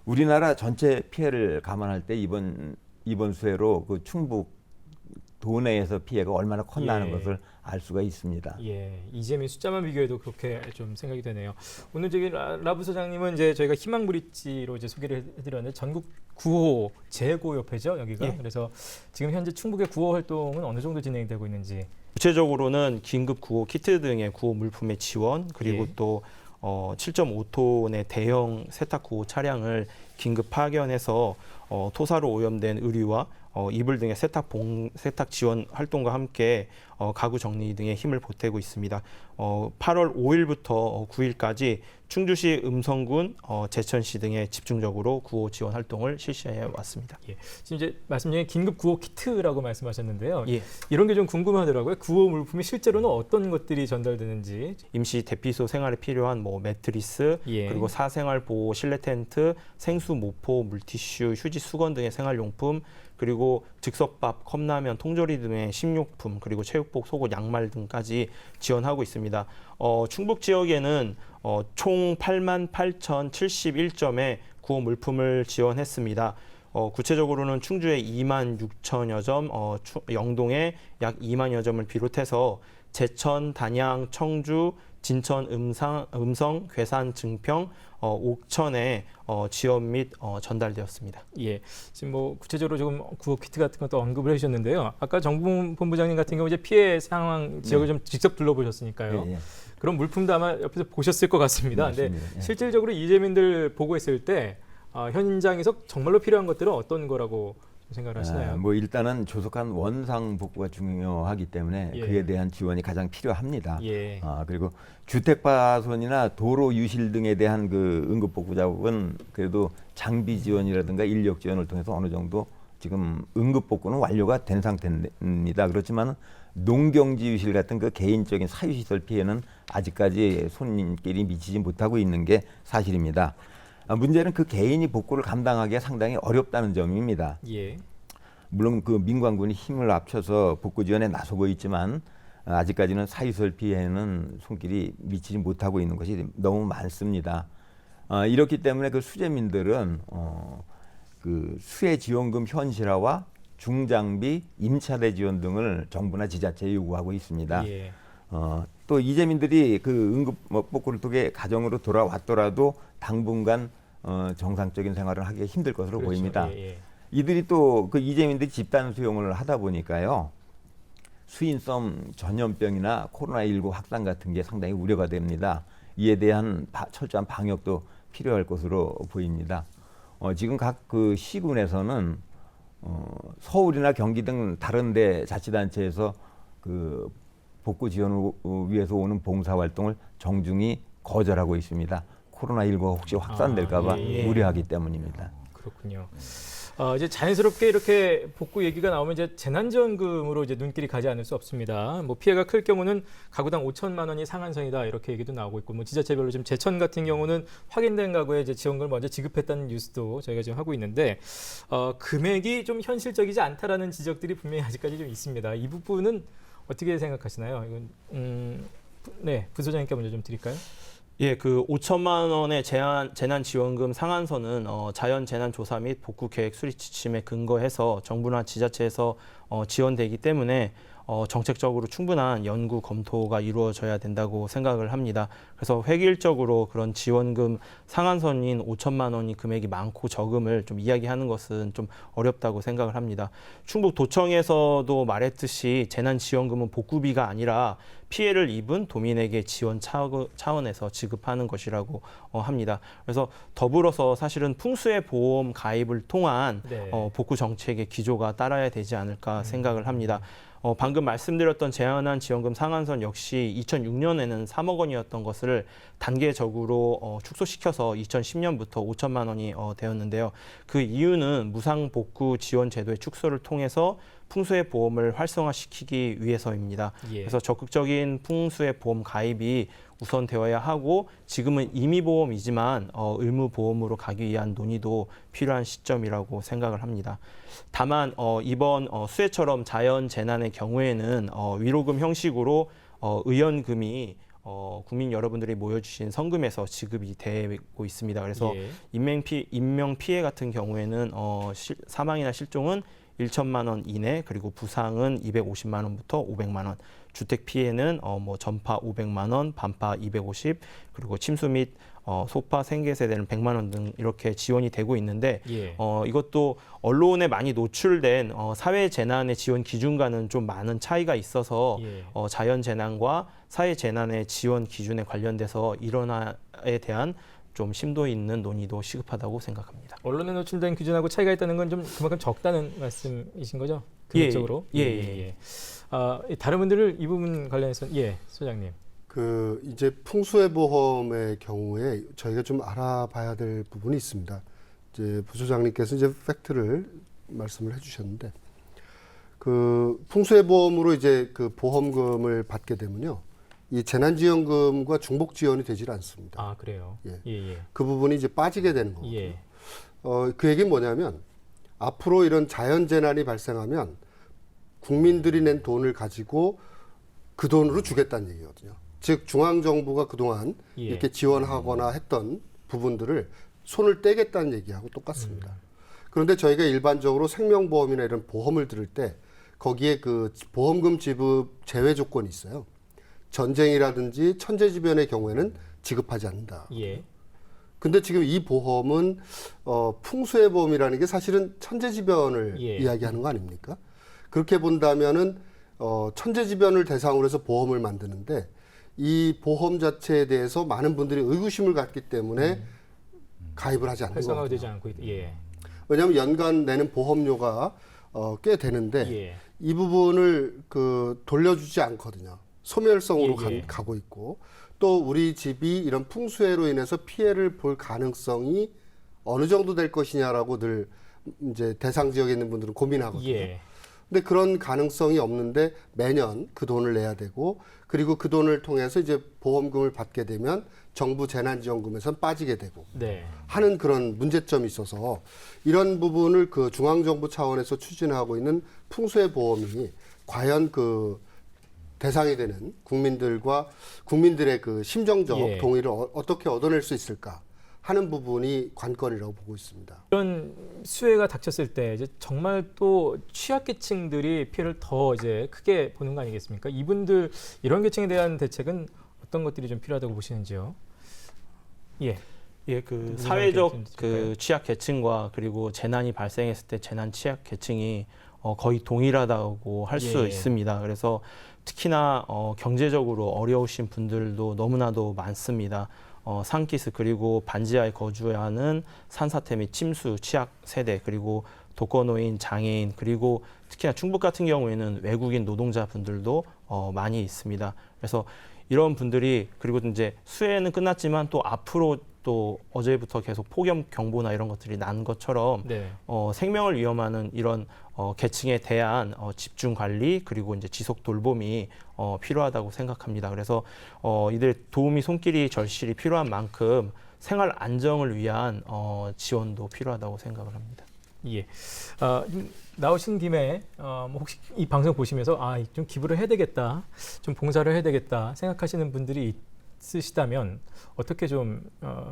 우리나라 전체 피해를 감안할 때 이번 수해로 그 충북 도내에서 피해가 얼마나 컸나는 예. 것을 알 수가 있습니다. 예, 이재민 숫자만 비교해도 그렇게 좀 생각이 되네요. 오늘 저기 라부 소장님은 이제 저희가 희망 브릿지로 이제 소개를 해드렸는데 전국 구호 재고 협회죠 여기가. 예. 그래서 지금 현재 충북의 구호 활동은 어느 정도 진행되고 있는지. 구체적으로는 긴급 구호 키트 등의 구호 물품의 지원 그리고 예. 또 7.5톤의 대형 세탁 구호 차량을 긴급 파견해서 토사로 오염된 의류와 이불 등의 세탁 지원 활동과 함께 가구 정리 등의 힘을 보태고 있습니다. 8월 5일부터 9일까지 충주시 음성군, 제천시 등에 집중적으로 구호 지원 활동을 실시해 왔습니다. 예. 지금 이제 말씀 중에 긴급 구호 키트라고 말씀하셨는데요. 예. 이런 게 좀 궁금하더라고요. 구호 물품이 실제로는 어떤 것들이 전달되는지. 임시 대피소 생활에 필요한 뭐 매트리스, 예. 그리고 사생활 보호 실내 텐트, 생수 모포, 물티슈, 휴지 수건 등의 생활용품, 그리고 즉석밥, 컵라면, 통조리 등의 식료품, 그리고 체육복, 속옷, 양말 등까지 지원하고 있습니다. 충북 지역에는 총 88,071점의 구호 물품을 지원했습니다. 구체적으로는 충주에 26,000여 점, 영동에 약 2만여 점을 비롯해서 제천, 단양, 청주, 진천, 음성, 괴산, 증평, 옥천에 지원 및 전달되었습니다. 예, 지금 뭐 구체적으로 조금 구호 키트 같은 것도 언급을 해주셨는데요. 아까 정본부장님 같은 경우 이제 피해 상황 지역을 좀 직접 둘러보셨으니까요. 예, 예. 그런 물품도 아마 옆에서 보셨을 것 같습니다. 근데 맞습니다. 예. 실질적으로 이재민들 보고했을 때 현장에서 정말로 필요한 것들은 어떤 거라고 생각을 하시나요? 뭐 일단은 조속한 원상 복구가 중요하기 때문에 예. 그에 대한 지원이 가장 필요합니다. 예. 그리고 주택 파손이나 도로 유실 등에 대한 그 응급 복구 작업은 그래도 장비 지원이라든가 인력 지원을 통해서 어느 정도 지금 응급 복구는 완료가 된 상태입니다. 그렇지만 농경지 유실 같은 그 개인적인 사유시설 피해는 아직까지 손님끼리 미치지 못하고 있는 게 사실입니다. 문제는 그 개인이 복구를 감당하기가 상당히 어렵다는 점입니다. 예. 물론 그 민관군이 힘을 합쳐서 복구 지원에 나서고 있지만 아직까지는 사유시설 피해는 손길이 미치지 못하고 있는 것이 너무 많습니다. 이렇기 때문에 그 수재민들은 그 수해 지원금 현실화와 중장비, 임차대 지원 등을 정부나 지자체에 요구하고 있습니다. 예. 또 이재민들이 그 응급 복구를 통해 가정으로 돌아왔더라도 당분간 정상적인 생활을 하기 힘들 것으로 그렇죠. 보입니다. 예, 예. 이들이 또 그 이재민들이 집단 수용을 하다 보니까요. 수인성 전염병이나 코로나19 확산 같은 게 상당히 우려가 됩니다. 이에 대한 철저한 방역도 필요할 것으로 보입니다. 지금 각 그 시군에서는 서울이나 경기 등 다른 데 자치단체에서 그 복구 지원을 위해서 오는 봉사활동을 정중히 거절하고 있습니다. 코로나19가 혹시 확산될까 봐 우려하기 때문입니다. 그렇군요. 이제 자연스럽게 이렇게 복구 얘기가 나오면 이제 재난지원금으로 이제 눈길이 가지 않을 수 없습니다. 뭐 피해가 클 경우는 가구당 5천만 원이 상한선이다 이렇게 얘기도 나오고 있고, 뭐 지자체별로 지금 제천 같은 경우는 확인된 가구에 이제 지원금을 먼저 지급했다는 뉴스도 저희가 지금 하고 있는데, 금액이 좀 현실적이지 않다라는 지적들이 분명히 아직까지 좀 있습니다. 이 부분은 어떻게 생각하시나요? 이건 네, 부소장님께 먼저 좀 드릴까요? 예, 그 5천만 원의 재난지원금 상한선은 자연재난조사 및 복구계획 수립 지침에 근거해서 정부나 지자체에서 지원되기 때문에 정책적으로 충분한 연구 검토가 이루어져야 된다고 생각을 합니다. 그래서 획일적으로 그런 지원금 상한선인 5천만 원이 금액이 많고 적음을 좀 이야기하는 것은 좀 어렵다고 생각을 합니다. 충북도청에서도 말했듯이 재난지원금은 복구비가 아니라 피해를 입은 도민에게 지원 차원에서 지급하는 것이라고 합니다. 그래서 더불어서 사실은 풍수해 보험 가입을 통한 네. 복구 정책의 기조가 따라야 되지 않을까 생각을 합니다. 방금 말씀드렸던 재난지원금 상한선 역시 2006년에는 3억 원이었던 것을 단계적으로 축소시켜서 2010년부터 5천만 원이 되었는데요. 그 이유는 무상복구 지원 제도의 축소를 통해서 풍수해 보험을 활성화시키기 위해서입니다. 예. 그래서 적극적인 풍수해 보험 가입이 우선되어야 하고, 지금은 임의보험이지만 의무보험으로 가기 위한 논의도 필요한 시점이라고 생각을 합니다. 다만 이번 수해처럼 자연재난의 경우에는 위로금 형식으로 의연금이 국민 여러분들이 모여주신 성금에서 지급이 되고 있습니다. 그래서 예. 인명피해 같은 경우에는 사망이나 실종은 1천만 원 이내, 그리고 부상은 250만 원부터 500만 원, 주택 피해는 뭐 전파 500만 원, 반파 250, 그리고 침수 및 소파 생계세대는 100만 원 등 이렇게 지원이 되고 있는데, 예. 이것도 언론에 많이 노출된 사회 재난의 지원 기준과는 좀 많은 차이가 있어서 예. 자연 재난과 사회 재난의 지원 기준에 관련돼서 일원화에 대한 좀 심도 있는 논의도 시급하다고 생각합니다. 언론에 노출된 기준하고 차이가 있다는 건 좀 그만큼 적다는 말씀이신 거죠? 금액적으로? 예. 다른 분들을 이 부분 관련해서 소장님. 그 이제 풍수해 보험의 경우에 저희가 좀 알아봐야 될 부분이 있습니다. 이제 부소장님께서 이제 팩트를 말씀을 해주셨는데, 그 풍수해 보험으로 이제 그 보험금을 받게 되면요, 이 재난지원금과 중복 지원이 되질 않습니다. 아, 그래요? 예. 그 부분이 이제 빠지게 되는 거거든요. 예. 그 얘기는 뭐냐면, 앞으로 이런 자연재난이 발생하면 국민들이 낸 돈을 가지고 그 돈으로 주겠다는 얘기거든요. 즉 중앙정부가 그동안 이렇게 지원하거나 했던 부분들을 손을 떼겠다는 얘기하고 똑같습니다. 그런데 저희가 일반적으로 생명보험이나 이런 보험을 들을 때 거기에 그 보험금 지급 제외 조건이 있어요. 전쟁이라든지 천재지변의 경우에는 지급하지 않는다. 예. 근데 지금 이 보험은 풍수해 보험이라는 게 사실은 천재지변을 이야기하는 거 아닙니까? 그렇게 본다면은 천재지변을 대상으로 해서 보험을 만드는데, 이 보험 자체에 대해서 많은 분들이 의구심을 갖기 때문에 가입을 하지 않는 거예요. 활성화되지 않고 있다. 예. 왜냐하면 연간 내는 보험료가 꽤 되는데 이 부분을 그 돌려주지 않거든요. 소멸성으로 가고 있고, 또 우리 집이 이런 풍수해로 인해서 피해를 볼 가능성이 어느 정도 될 것이냐라고 늘 이제 대상 지역에 있는 분들은 고민하거든요. 근데 그런 가능성이 없는데 매년 그 돈을 내야 되고, 그리고 그 돈을 통해서 이제 보험금을 받게 되면 정부 재난지원금에선 빠지게 되고 하는 그런 문제점이 있어서, 이런 부분을 그 중앙정부 차원에서 추진하고 있는 풍수해 보험이 과연 그 대상이 되는 국민들의 그 심정적 동의를 어떻게 얻어낼 수 있을까 하는 부분이 관건이라고 보고 있습니다. 이런 수해가 닥쳤을 때 이제 정말 또 취약계층들이 피해를 더 이제 크게 보는 거 아니겠습니까? 이분들 이런 계층에 대한 대책은 어떤 것들이 좀 필요하다고 보시는지요? 예. 예, 그 누구나 사회적 이렇게 좀 그 취약 계층과 그리고 재난이 발생했을 때 재난 취약 계층이 거의 동일하다고 할 수 예. 있습니다. 그래서 특히나 경제적으로 어려우신 분들도 너무나도 많습니다. 산기슭 그리고 반지하에 거주하는 산사태 및 침수 취약 세대 그리고 독거노인, 장애인 그리고 특히나 충북 같은 경우에는 외국인 노동자분들도 많이 있습니다. 그래서 이런 분들이 그리고 이제 수해는 끝났지만 또 앞으로 또 어제부터 계속 폭염 경보나 이런 것들이 난 것처럼 네. 생명을 위험하는 이런 계층에 대한 집중 관리 그리고 이제 지속 돌봄이 필요하다고 생각합니다. 그래서 이들 도움이 손길이 절실히 필요한 만큼 생활 안정을 위한 지원도 필요하다고 생각을 합니다. 예. 나오신 김에 뭐 혹시 이 방송 보시면서 좀 기부를 해야 되겠다, 좀 봉사를 해야 되겠다 생각하시는 분들이 있으시다면 어떻게 좀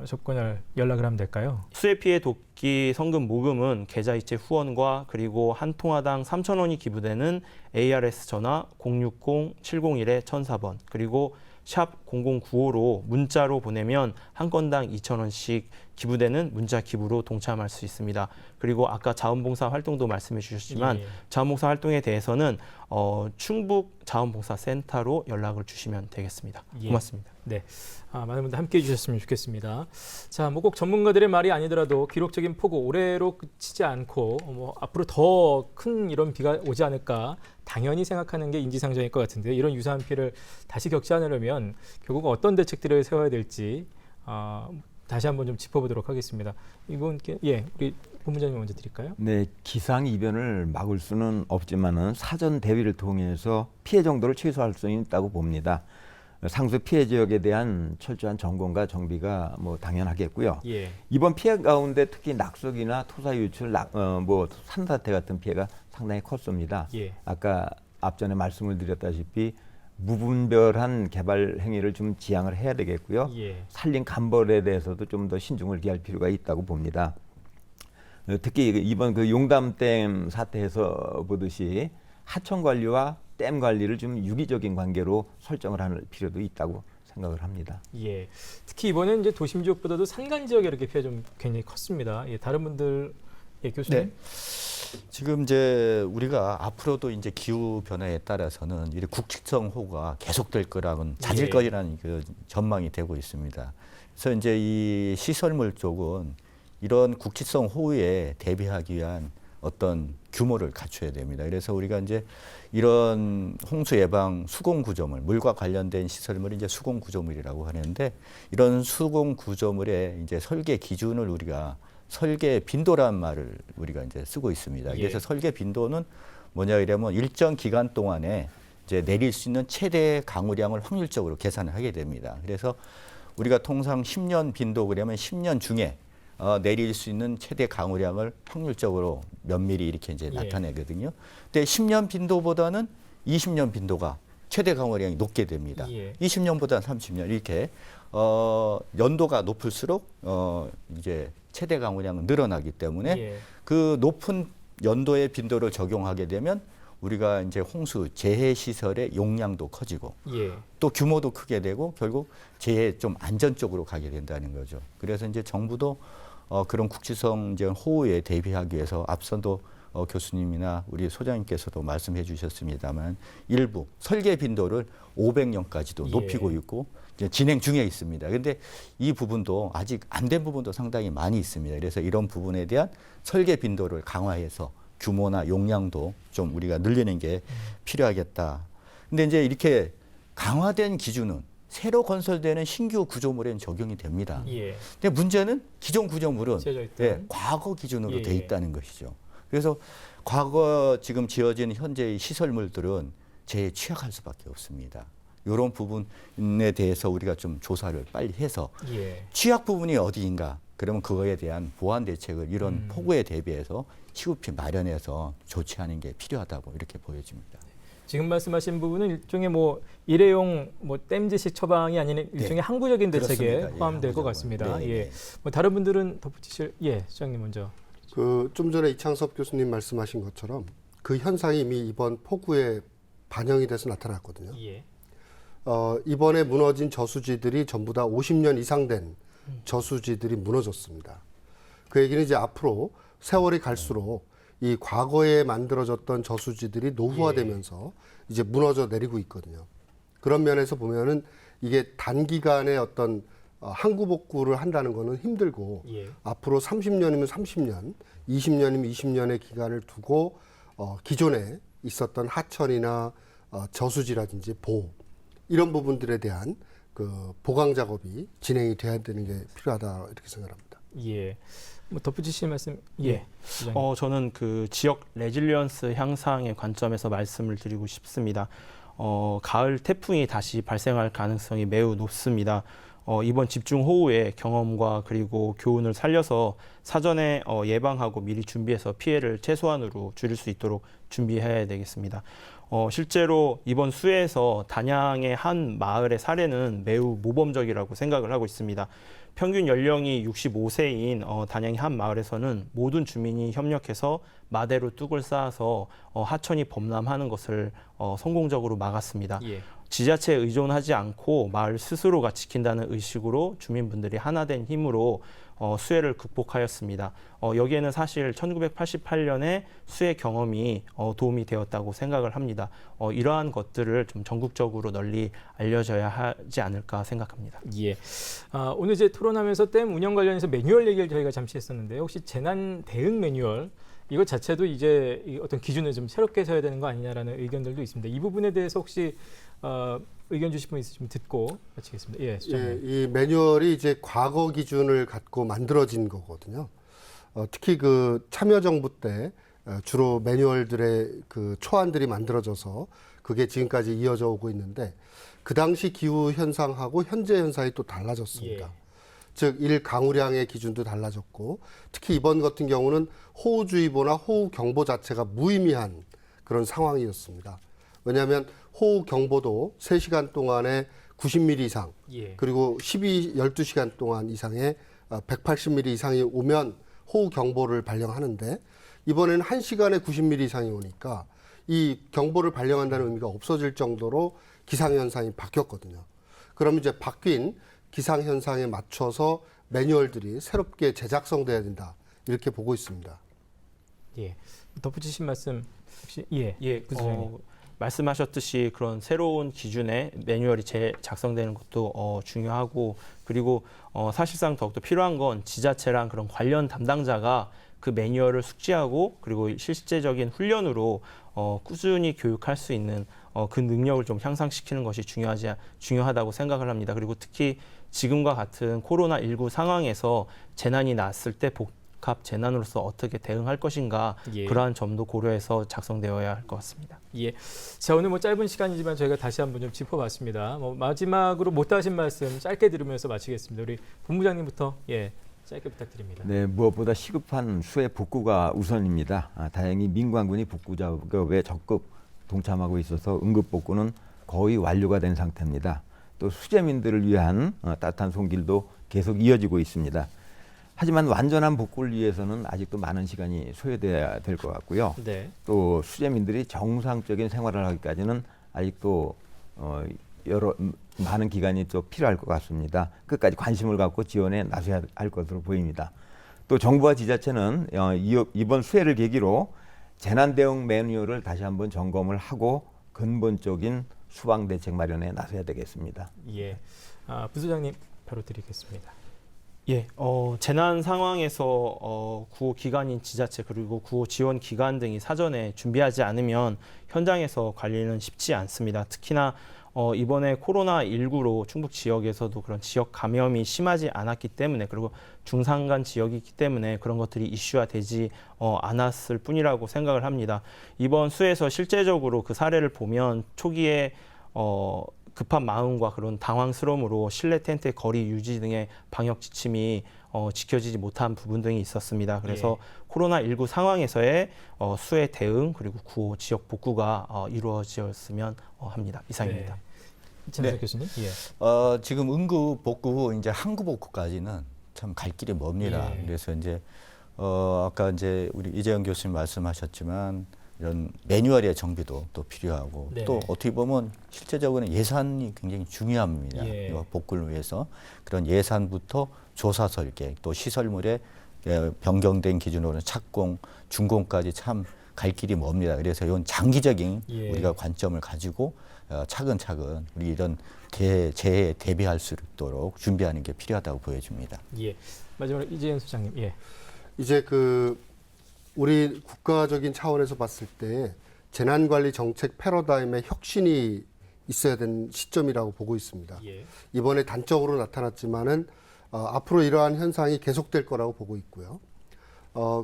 접근을 연락을 하면 될까요? 수해 피해 돕기 성금 모금은 계좌이체 후원과 그리고 한 통화당 3,000원이 기부되는 ARS 전화 060-701-1004번 그리고 샵 0095로 문자로 보내면 한 건당 2,000원씩 기부되는 문자 기부로 동참할 수 있습니다. 그리고 아까 자원봉사 활동도 말씀해 주셨지만 예. 자원봉사 활동에 대해서는 충북 자원봉사센터로 연락을 주시면 되겠습니다. 예. 고맙습니다. 네, 많은 분들 함께해 주셨으면 좋겠습니다. 자, 뭐 꼭 전문가들의 말이 아니더라도 기록적인 폭우 올해로 그치지 않고 뭐 앞으로 더 큰 이런 비가 오지 않을까 당연히 생각하는 게 인지상정일 것 같은데 이런 유사한 피해를 다시 겪지 않으려면 결국 어떤 대책들을 세워야 될지 다시 한번 좀 짚어보도록 하겠습니다. 이분께 우리 본부장님 먼저 드릴까요? 네, 기상 이변을 막을 수는 없지만은 사전 대비를 통해서 피해 정도를 최소화할 수 있다고 봅니다. 상수 피해 지역에 대한 철저한 점검과 정비가 뭐 당연하겠고요. 예. 이번 피해 가운데 특히 낙석이나 토사 유출, 뭐 산사태 같은 피해가 상당히 컸습니다. 예. 아까 앞전에 말씀을 드렸다시피 무분별한 개발 행위를 좀 지양을 해야 되겠고요. 예. 산림 감벌에 대해서도 좀 더 신중을 기할 필요가 있다고 봅니다. 특히 이번 그 용담댐 사태에서 보듯이 하천 관리와 댐 관리를 좀 유기적인 관계로 설정을 할 필요도 있다고 생각을 합니다. 예. 특히 이번엔 이제 도심 지역보다도 산간 지역에 이렇게 피해 좀 굉장히 컸습니다. 예, 다른 분들 교수님. 네. 지금 이제 우리가 앞으로도 이제 기후 변화에 따라서는 이 국직성 호우가 계속될 거라는 잦을 거라는 그 전망이 되고 있습니다. 그래서 이제 이 시설물 쪽은 이런 국직성 호우에 대비하기 위한 어떤 규모를 갖춰야 됩니다. 그래서 우리가 이제 이런 홍수 예방 수공 구조물, 물과 관련된 시설물이 이제 수공 구조물이라고 하는데 이런 수공 구조물의 이제 설계 기준을 우리가 설계 빈도라는 말을 우리가 이제 쓰고 있습니다. 그래서 설계 빈도는 뭐냐 이러면 일정 기간 동안에 이제 내릴 수 있는 최대 강우량을 확률적으로 계산을 하게 됩니다. 그래서 우리가 통상 10년 빈도 그러면 10년 중에 내릴 수 있는 최대 강우량을 확률적으로 몇 미리 이렇게 이제 나타내거든요. 근데 10년 빈도보다는 20년 빈도가 최대 강우량이 높게 됩니다. 20년보다는 30년 이렇게 연도가 높을수록 이제 최대 강우량은 늘어나기 때문에 그 높은 연도의 빈도를 적용하게 되면 우리가 이제 홍수 재해 시설의 용량도 커지고 또 규모도 크게 되고 결국 재해 좀 안전 쪽으로 가게 된다는 거죠. 그래서 이제 정부도 그런 국지성 이제 호우에 대비하기 위해서 앞선도 교수님이나 우리 소장님께서도 말씀해 주셨습니다만 일부 설계 빈도를 500년까지도 높이고 있고 이제 진행 중에 있습니다. 그런데 이 부분도 아직 안 된 부분도 상당히 많이 있습니다. 그래서 이런 부분에 대한 설계 빈도를 강화해서 규모나 용량도 좀 우리가 늘리는 게 필요하겠다. 근데 이제 이렇게 강화된 기준은 새로 건설되는 신규 구조물에는 적용이 됩니다. 근데 문제는 기존 구조물은 과거 기준으로 돼 있다는 것이죠. 그래서 과거 지금 지어진 현재의 시설물들은 재해에 취약할 수밖에 없습니다. 이런 부분에 대해서 우리가 좀 조사를 빨리 해서 취약 부분이 어디인가 그러면 그거에 대한 보완 대책을 이런 폭우에 대비해서 시급히 마련해서 조치하는 게 필요하다고 이렇게 보여집니다. 지금 말씀하신 부분은 일종의 뭐 일회용 뭐 땜질식 처방이 아닌 일종의 항구적인 대책에 그렇습니다. 예, 포함될 것 항구적으로. 같습니다. 네, 예. 네. 뭐 다른 분들은 덧붙이실 시장님 먼저. 그 좀 전에 이창섭 교수님 말씀하신 것처럼 그 현상이 이미 이번 폭우에 반영이 돼서 나타났거든요. 예. 이번에 무너진 저수지들이 전부 다 50년 이상 된 저수지들이 무너졌습니다. 그 얘기는 이제 앞으로 세월이 갈수록 이 과거에 만들어졌던 저수지들이 노후화되면서 이제 무너져 내리고 있거든요. 그런 면에서 보면은 이게 단기간에 어떤 항구 복구를 한다는 거는 힘들고 예. 앞으로 30년이면 30년, 20년이면 20년의 기간을 두고 기존에 있었던 하천이나 저수지라든지 보호 이런 부분들에 대한 그 보강 작업이 진행이 돼야 되는 게 필요하다 이렇게 생각합니다. 예. 뭐 덧붙이실 말씀. 예. 시장님. 저는 그 지역 레질리언스 향상의 관점에서 말씀을 드리고 싶습니다. 가을 태풍이 다시 발생할 가능성이 매우 높습니다. 이번 집중호우의 경험과 그리고 교훈을 살려서 사전에 예방하고 미리 준비해서 피해를 최소한으로 줄일 수 있도록 준비해야 되겠습니다. 실제로 이번 수해에서 단양의 한 마을의 사례는 매우 모범적이라고 생각을 하고 있습니다. 평균 연령이 65세인 단양의 한 마을에서는 모든 주민이 협력해서 마대로 뚝을 쌓아서 하천이 범람하는 것을 성공적으로 막았습니다. 예. 지자체에 의존하지 않고 마을 스스로가 지킨다는 의식으로 주민분들이 하나된 힘으로 수해를 극복하였습니다. 여기에는 사실 1988년에 수해 경험이 도움이 되었다고 생각을 합니다. 이러한 것들을 좀 전국적으로 널리 알려져야 하지 않을까 생각합니다. 예. 오늘 이제 토론하면서 댐 운영 관련해서 매뉴얼 얘기를 저희가 잠시 했었는데 혹시 재난 대응 매뉴얼 이것 자체도 이제 어떤 기준을 좀 새롭게 세워야 되는 거 아니냐라는 의견들도 있습니다. 이 부분에 대해서 혹시 의견 주실 분 있으시면 듣고 마치겠습니다. 예, 예, 이 매뉴얼이 이제 과거 기준을 갖고 만들어진 거거든요. 특히 그 참여정부 때 주로 매뉴얼들의 그 초안들이 만들어져서 그게 지금까지 이어져 오고 있는데 그 당시 기후 현상하고 현재 현상이 또 달라졌습니다. 예. 즉, 강우량의 기준도 달라졌고 특히 이번 같은 경우는 호우주의보나 호우경보 자체가 무의미한 그런 상황이었습니다. 왜냐하면 호우경보도 3시간 동안에 90mm 이상 예. 그리고 12시간 동안 이상의 180mm 이상이 오면 호우경보를 발령하는데 이번에는 1시간에 90mm 이상이 오니까 이 경보를 발령한다는 의미가 없어질 정도로 기상현상이 바뀌었거든요. 그럼 이제 바뀐 기상현상에 맞춰서 매뉴얼들이 새롭게 제작성돼야 된다. 이렇게 보고 있습니다. 예. 덧붙이신 말씀 혹시 말씀하셨듯이 그런 새로운 기준의 매뉴얼이 작성되는 것도 중요하고 그리고 사실상 더욱더 필요한 건 지자체랑 그런 관련 담당자가 그 매뉴얼을 숙지하고 그리고 실제적인 훈련으로 꾸준히 교육할 수 있는 그 능력을 좀 향상시키는 것이 중요하다고 생각을 합니다. 그리고 특히 지금과 같은 코로나19 상황에서 재난이 났을 때 복합 재난으로서 어떻게 대응할 것인가 예. 그러한 점도 고려해서 작성되어야 할 것 같습니다. 예. 자, 오늘 뭐 짧은 시간이지만 저희가 다시 한번 좀 짚어봤습니다. 마지막으로 못다 하신 말씀 짧게 들으면서 마치겠습니다. 우리 본부장님부터 짧게 부탁드립니다. 네, 무엇보다 시급한 수해 복구가 우선입니다. 다행히 민관군이 복구 작업에 적극 동참하고 있어서 응급 복구는 거의 완료가 된 상태입니다. 또 수재민들을 위한 따뜻한 손길도 계속 이어지고 있습니다. 하지만 완전한 복구를 위해서는 아직도 많은 시간이 소요돼야 될 것 같고요. 네. 또 수재민들이 정상적인 생활을 하기까지는 아직도 많은 기간이 또 필요할 것 같습니다. 끝까지 관심을 갖고 지원에 나서야 할 것으로 보입니다. 또 정부와 지자체는 이번 수해를 계기로 재난 대응 매뉴얼을 다시 한번 점검을 하고 근본적인 수방 대책 마련에 나서야 되겠습니다. 예. 부소장님 바로 드리겠습니다. 예, 재난 상황에서 구호 기관인 지자체 그리고 구호 지원 기관 등이 사전에 준비하지 않으면 현장에서 관리는 쉽지 않습니다. 특히나 이번에 코로나19로 충북 지역에서도 그런 지역 감염이 심하지 않았기 때문에 그리고 중산간 지역이기 때문에 그런 것들이 이슈화되지 않았을 뿐이라고 생각을 합니다. 이번 수에서 실제적으로 그 사례를 보면 초기에 급한 마음과 그런 당황스러움으로 실내 텐트의 거리 유지 등의 방역 지침이 지켜지지 못한 부분 등이 있었습니다. 그래서 코로나19 상황에서의 수해 대응 그리고 구호 지역 복구가 이루어졌으면 합니다. 이상입니다. 진석 네. 교수님. 예. 지금 응급 복구 이제 항구 복구까지는 참 갈 길이 멉니다. 예. 그래서 이제 아까 이제 우리 이재영 교수님 말씀하셨지만 이런 매뉴얼의 정비도 또 필요하고 네. 또 어떻게 보면 실제적으로는 예산이 굉장히 중요합니다. 예. 이 복구를 위해서 그런 예산부터 조사 설계 또 시설물의 변경된 기준으로는 착공, 준공까지 참 갈 길이 멉니다. 그래서 이건 장기적인 예. 우리가 관점을 가지고 차근차근 우리 이런 재해에 대비할 수 있도록 준비하는 게 필요하다고 보여집니다. 예. 마지막으로 이재현 소장님. 예. 이제 우리 국가적인 차원에서 봤을 때 재난관리 정책 패러다임의 혁신이 있어야 되는 시점이라고 보고 있습니다. 예. 이번에 단적으로 나타났지만은 앞으로 이러한 현상이 계속될 거라고 보고 있고요.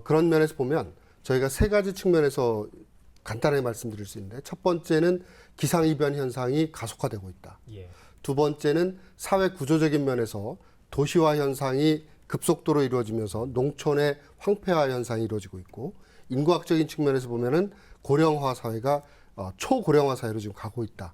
그런 면에서 보면 저희가 세 가지 측면에서 간단하게 말씀드릴 수 있는데 첫 번째는 기상이변 현상이 가속화되고 있다. 예. 두 번째는 사회 구조적인 면에서 도시화 현상이 급속도로 이루어지면서 농촌의 황폐화 현상이 이루어지고 있고 인구학적인 측면에서 보면은 고령화 사회가 초고령화 사회로 지금 가고 있다.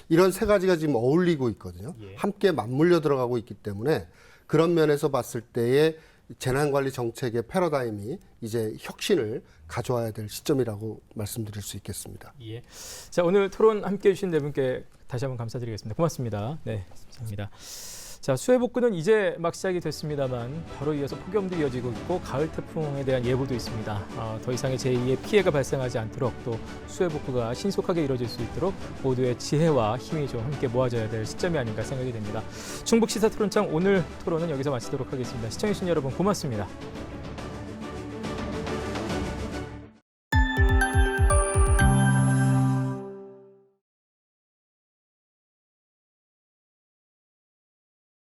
이런 세 가지가 지금 어울리고 있거든요. 예. 함께 맞물려 들어가고 있기 때문에 그런 면에서 봤을 때의 재난관리 정책의 패러다임이 이제 혁신을 가져와야 될 시점이라고 말씀드릴 수 있겠습니다. 예. 자, 오늘 토론 함께해 주신 네 분께 다시 한번 감사드리겠습니다. 고맙습니다. 네, 감사합니다. 자, 수해 복구는 이제 막 시작이 됐습니다만 바로 이어서 폭염도 이어지고 있고 가을 태풍에 대한 예보도 있습니다. 더 이상의 제2의 피해가 발생하지 않도록 또 수해 복구가 신속하게 이루어질 수 있도록 모두의 지혜와 힘이 좀 함께 모아져야 될 시점이 아닌가 생각이 됩니다. 충북 시사 토론장 오늘 토론은 여기서 마치도록 하겠습니다. 시청해주신 여러분 고맙습니다.